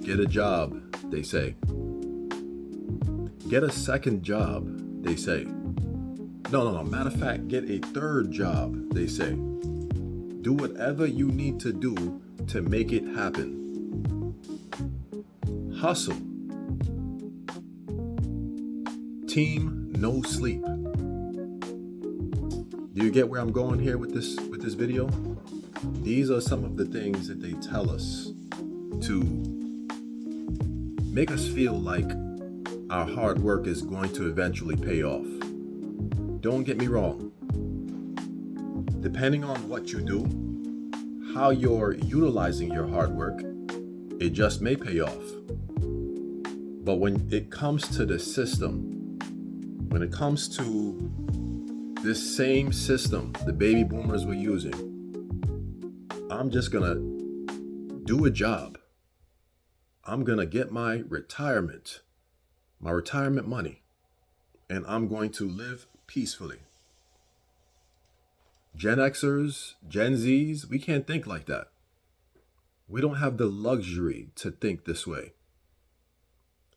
Get a job, they say. Get a second job, they say. No. Matter of fact, get a third job, they say. Do whatever you need to do to make it happen. Hustle. Team, no sleep. Do you get where I'm going here with this video? These are some of the things that they tell us to make us feel like our hard work is going to eventually pay off. Don't get me wrong. Depending on what you do, how you're utilizing your hard work, it just may pay off. But when it comes to the system, when it comes to this same system the baby boomers were using, I'm just gonna do a job. I'm gonna get my retirement money, and I'm going to live peacefully. Gen Xers, Gen Zs, we can't think like that. We don't have the luxury to think this way.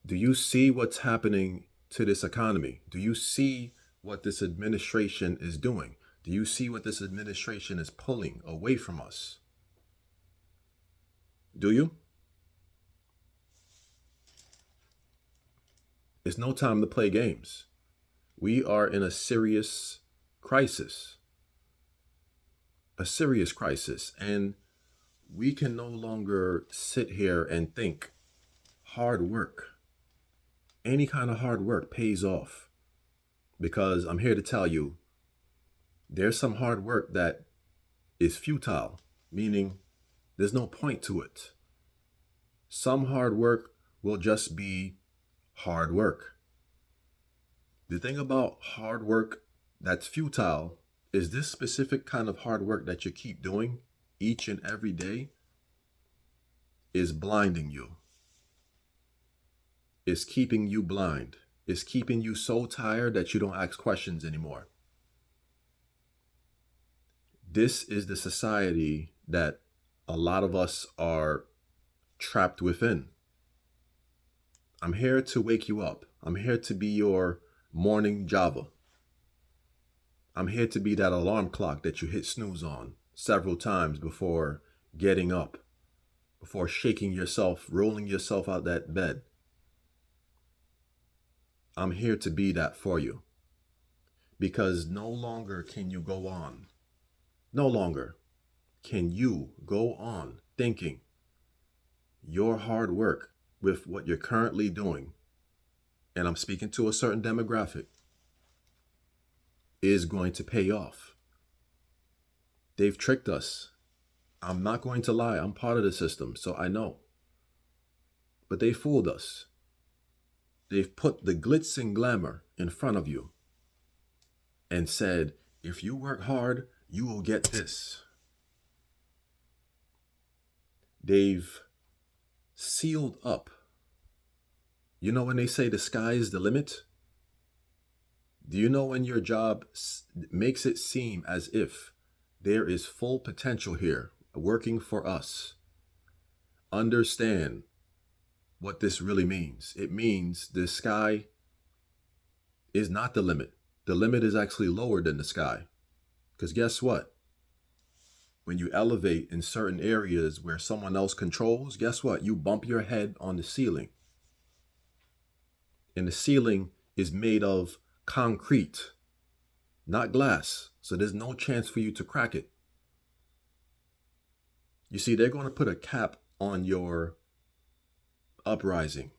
Do you see what's happening to this economy? Do you see what this administration is doing? Do you see what this administration is pulling away from us? Do you? It's no time to play games. We are in a serious crisis. A serious crisis. And we can no longer sit here and think hard work, any kind of hard work pays off. Because I'm here to tell you, there's some hard work that is futile, meaning there's no point to it. Some hard work will just be hard work. The thing about hard work that's futile is this specific kind of hard work that you keep doing each and every day is blinding you. It's keeping you blind. It's keeping you so tired that you don't ask questions anymore. This is the society that a lot of us are trapped within. I'm here to wake you up. I'm here to be your morning Java. I'm here to be that alarm clock that you hit snooze on several times before getting up, before shaking yourself, rolling yourself out that bed. I'm here to be that for you. Because no longer can you go on. No longer can you go on thinking your hard work with what you're currently doing, and I'm speaking to a certain demographic, is going to pay off. They've tricked us. I'm not going to lie. I'm part of the system, so I know. But they fooled us. They've put the glitz and glamour in front of you and said, if you work hard, you will get this. They've sealed up. You know when they say the sky is the limit? Do you know when your job makes it seem as if there is full potential here working for us? Understand what this really means. It means the sky is not the limit. The limit is actually lower than the sky. Because guess what? When you elevate in certain areas where someone else controls, guess what? You bump your head on the ceiling. And the ceiling is made of concrete, not glass. So there's no chance for you to crack it. You see, they're going to put a cap on your uprising,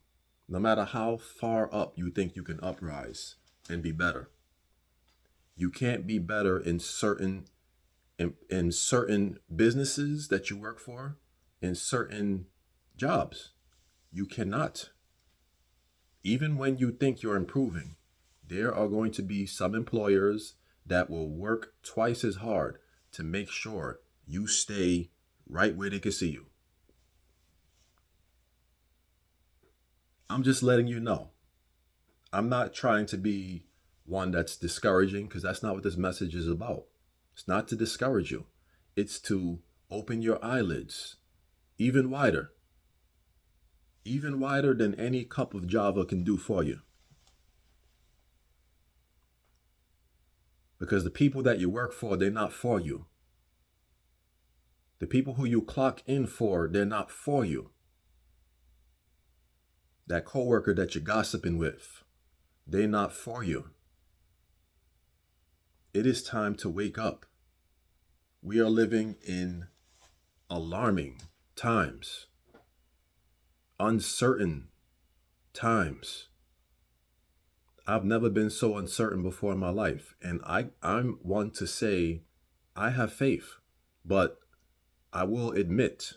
no matter how far up you think you can uprise and be better. You can't be better in certain businesses that you work for, in certain jobs. You cannot. Even when you think you're improving, there are going to be some employers that will work twice as hard to make sure you stay right where they can see you. I'm just letting you know. I'm not trying to be one that's discouraging, because that's not what this message is about. It's not to discourage you. It's to open your eyelids even wider. even wider than any cup of Java can do for you. Because the people that you work for, they're not for you. The people who you clock in for, they're not for you. That coworker that you're gossiping with, they're not for you. It is time to wake up. We are living in alarming times, uncertain times. I've never been so uncertain before in my life. And I'm one to say I have faith, but I will admit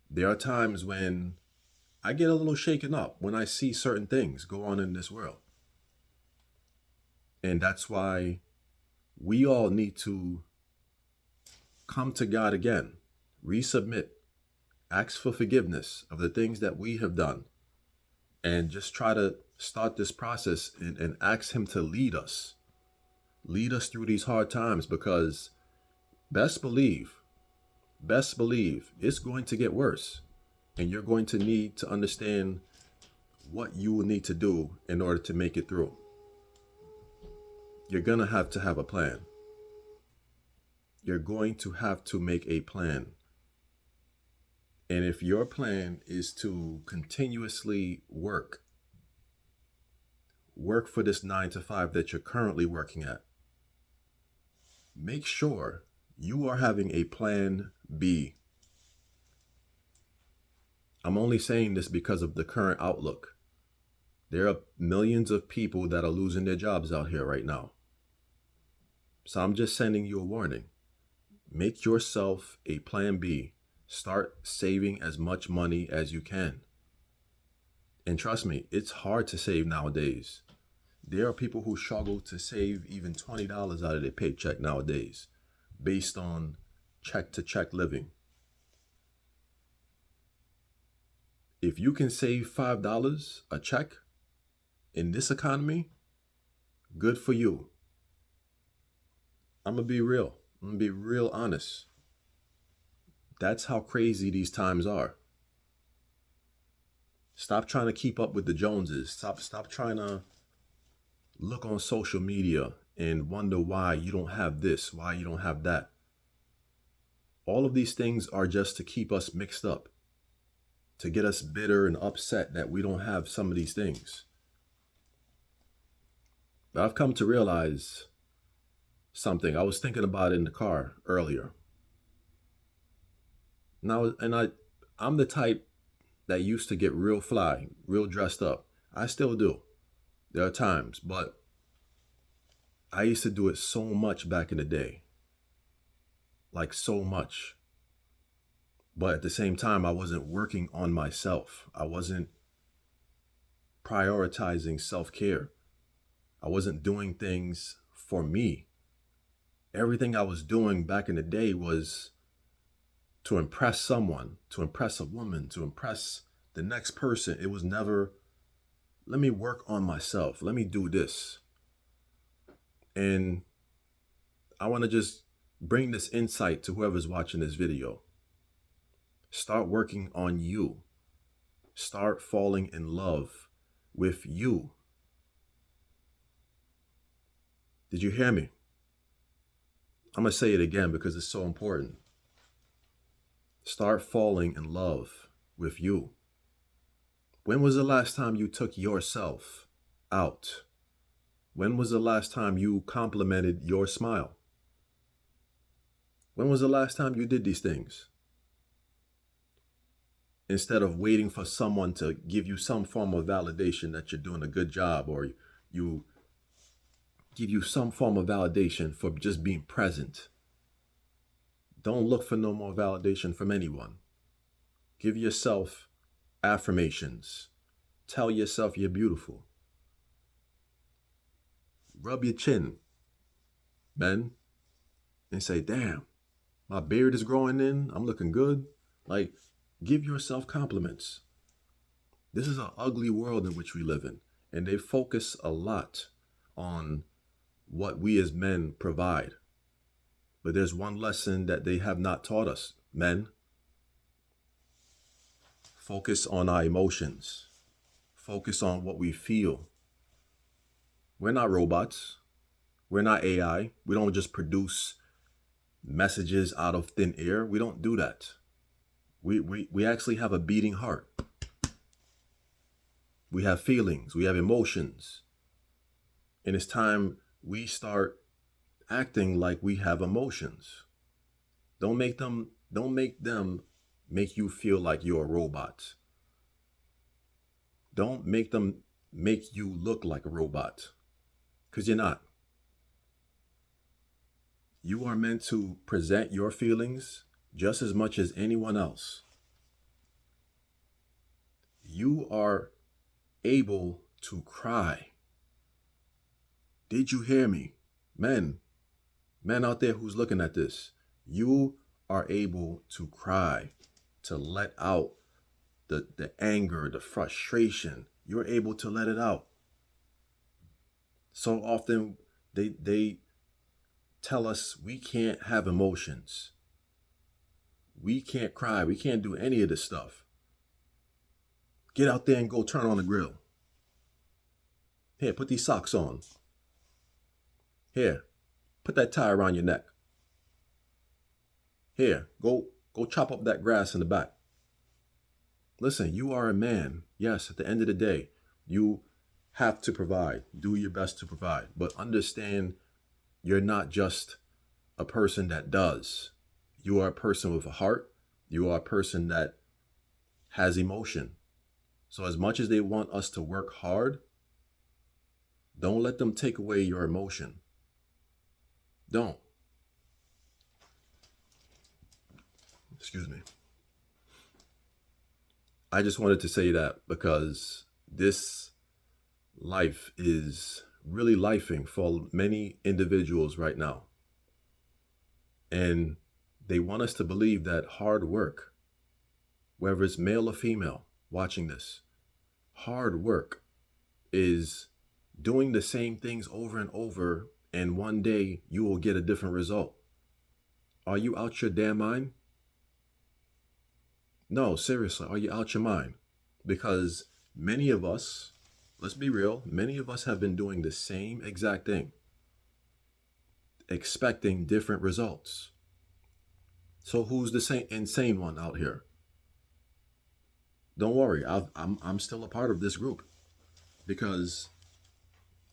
there are times when I get a little shaken up when I see certain things go on in this world. And that's why we all need to come to God again, resubmit, ask for forgiveness of the things that we have done, and just try to start this process and ask Him to lead us through these hard times, because best believe it's going to get worse, and you're going to need to understand what you will need to do in order to make it through. You're going to have a plan. You're going to have to make a plan. And if your plan is to continuously work for this 9 to 5 that you're currently working at, make sure you are having a plan B. I'm only saying this because of the current outlook. There are millions of people that are losing their jobs out here right now. So I'm just sending you a warning. Make yourself a plan B. Start saving as much money as you can. And trust me, it's hard to save nowadays. There are people who struggle to save even $20 out of their paycheck nowadays, based on check-to-check living. If you can save $5 a check in this economy, good for you. I'm going to be real. I'm going to be real honest. That's how crazy these times are. Stop trying to keep up with the Joneses. Stop trying to look on social media and wonder why you don't have this, why you don't have that. All of these things are just to keep us mixed up, to get us bitter and upset that we don't have some of these things. But I've come to realize something. I was thinking about it in the car earlier. Now, I'm the type that used to get real fly, real dressed up. I still do. There are times, but I used to do it so much back in the day. Like so much. But at the same time, I wasn't working on myself. I wasn't prioritizing self-care. I wasn't doing things for me. Everything I was doing back in the day was to impress someone, to impress a woman, to impress the next person. It was never, let me work on myself. Let me do this. And I want to just bring this insight to whoever's watching this video. Start working on you. Start falling in love with you. Did you hear me? I'm going to say it again because it's so important. Start falling in love with you. When was the last time you took yourself out? When was the last time you complimented your smile? When was the last time you did these things? Instead of waiting for someone to give you some form of validation that you're doing a good job, or you give you some form of validation for just being present. Don't look for no more validation from anyone. Give yourself affirmations. Tell yourself you're beautiful. Rub your chin, man, and say, damn, my beard is growing in. I'm looking good. Like, give yourself compliments. This is an ugly world in which we live in, and they focus a lot on what we as men provide. But there's one lesson that they have not taught us, men. focus on our emotions, focus on what we feel. We're not robots. We're not AI. We don't just produce messages out of thin air. We don't do that. We actually have a beating heart. We have feelings. We have emotions. And it's time we start acting like we have emotions. Don't make them make you feel like you're a robot. Don't make them make you look like a robot, because you're not. You are meant to present your feelings just as much as anyone else. You are able to cry. Did you hear me? Men out there who's looking at this, you are able to cry, to let out the anger, the frustration. You're able to let it out. So often they tell us we can't have emotions. We can't cry. We can't do any of this stuff. Get out there and go turn on the grill. Here, put these socks on. Here, put that tie around your neck. Here, go chop up that grass in the back. Listen, you are a man. Yes, at the end of the day, you have to provide. Do your best to provide. But understand, you're not just a person that does. You are a person with a heart. You are a person that has emotion. So as much as they want us to work hard, don't let them take away your emotion. Don't. Excuse me. I just wanted to say that because this life is really lifing for many individuals right now. And they want us to believe that hard work, whether it's male or female watching this, hard work is doing the same things over and over, and one day you will get a different result. Are you out your damn mind? No, seriously, are you out your mind? Because many of us, let's be real, many of us have been doing the same exact thing, expecting different results. So who's the insane one out here? Don't worry, I'm still a part of this group, because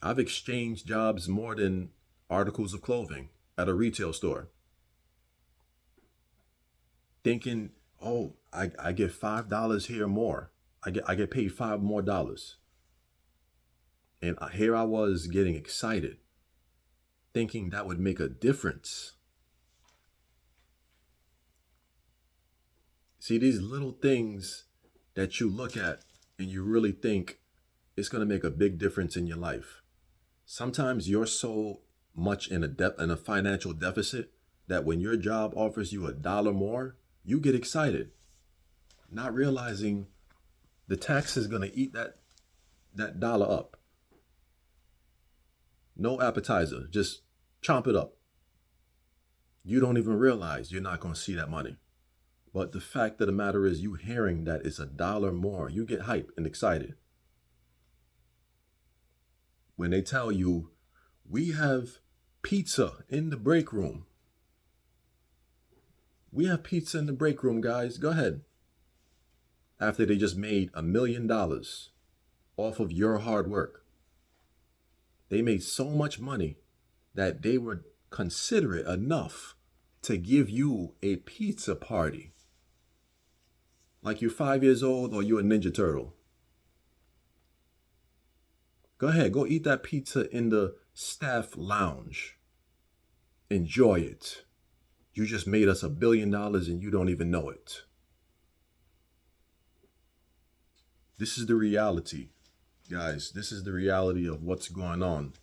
I've exchanged jobs more than articles of clothing at a retail store. Thinking, oh, I get $5 here more. I get paid $5 more. And here I was getting excited, thinking that would make a difference. See, these little things that you look at and you really think it's going to make a big difference in your life. Sometimes you're so much in a financial deficit that when your job offers you $1 more, you get excited, not realizing the tax is going to eat that dollar up. No appetizer, just chomp it up. You don't even realize you're not going to see that money. But the fact of the matter is, you hearing that it's $1 more, you get hyped and excited. When they tell you, we have pizza in the break room. We have pizza in the break room, guys. Go ahead. After they just made $1 million off of your hard work. They made so much money that they were considerate enough to give you a pizza party. Like you're 5 years old or you're a Ninja Turtle. Go ahead, go eat that pizza in the staff lounge. Enjoy it. You just made us $1 billion and you don't even know it. This is the reality, guys. This is the reality of what's going on.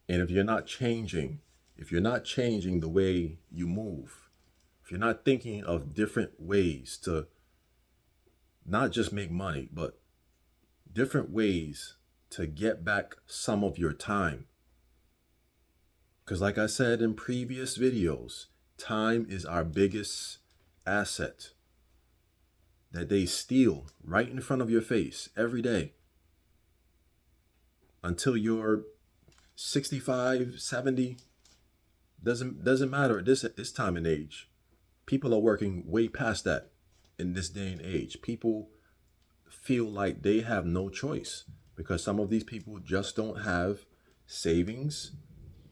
And if you're not changing the way you move, if you're not thinking of different ways to not just make money, but different ways to get back some of your time. Because like I said in previous videos, time is our biggest asset. that they steal right in front of your face every day until you're 65, 70. Doesn't matter at this time and age. People are working way past that in this day and age. People feel like they have no choice because some of these people just don't have savings.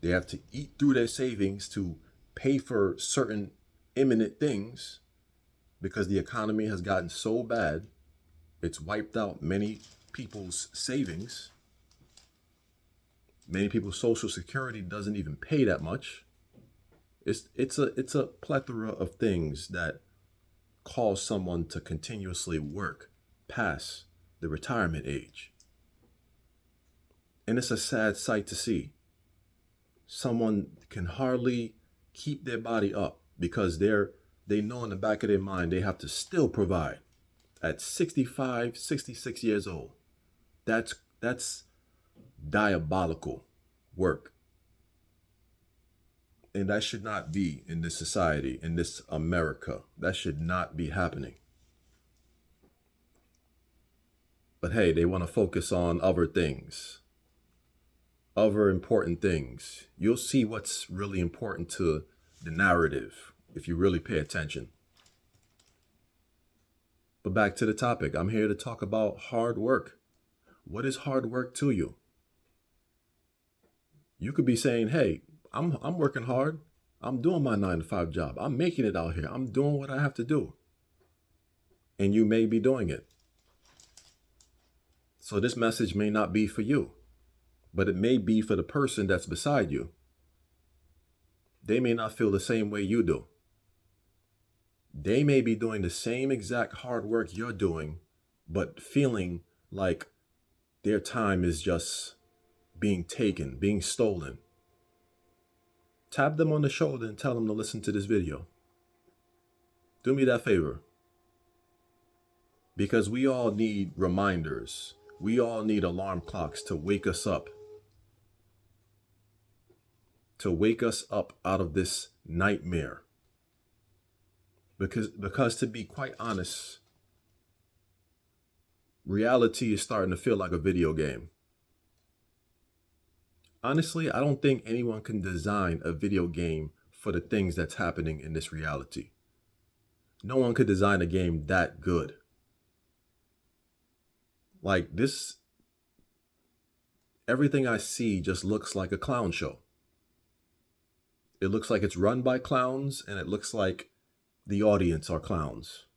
They have to eat through their savings to pay for certain imminent things because the economy has gotten so bad. It's wiped out many people's savings. Many people's social security doesn't even pay that much. It's a plethora of things that cause someone to continuously work past the retirement age. And it's a sad sight to see. Someone can hardly keep their body up because they know in the back of their mind they have to still provide at 65, 66 years old. That's diabolical work. And that should not be in this society, in this America. That should not be happening. But hey, they want to focus on other things, other important things. You'll see what's really important to the narrative if you really pay attention. But back to the topic. I'm here to talk about hard work. What is hard work to you? You could be saying, hey, I'm working hard. I'm doing my 9 to 5 job. I'm making it out here. I'm doing what I have to do. And you may be doing it. So this message may not be for you, but it may be for the person that's beside you. They may not feel the same way you do. They may be doing the same exact hard work you're doing, but feeling like their time is just being taken, being stolen. Tap them on the shoulder and tell them to listen to this video. Do me that favor. Because we all need reminders. We all need alarm clocks to wake us up. To wake us up out of this nightmare. Because to be quite honest, reality is starting to feel like a video game. Honestly, I don't think anyone can design a video game for the things that's happening in this reality. No one could design a game that good. Like this, everything I see just looks like a clown show. It looks like it's run by clowns, and it looks like the audience are clowns.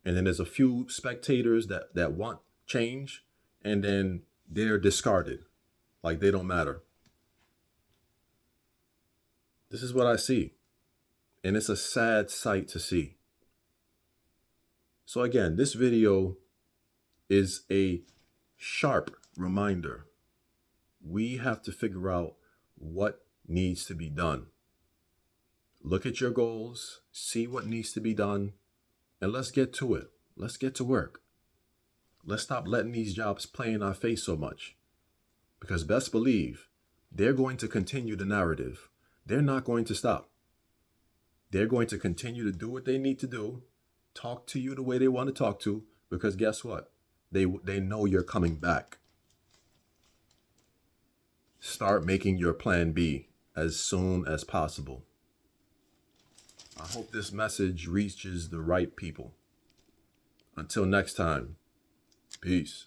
And then there's a few spectators that want change, and then they're discarded. Like they don't matter. This is what I see. And it's a sad sight to see. So again, this video is a sharp reminder. We have to figure out what needs to be done. Look at your goals, see what needs to be done, and let's get to it. Let's get to work. Let's stop letting these jobs play in our face so much. Because best believe, they're going to continue the narrative. They're not going to stop. They're going to continue to do what they need to do, talk to you the way they want to talk to, because guess what? They know you're coming back. Start making your plan B as soon as possible. I hope this message reaches the right people. Until next time, peace.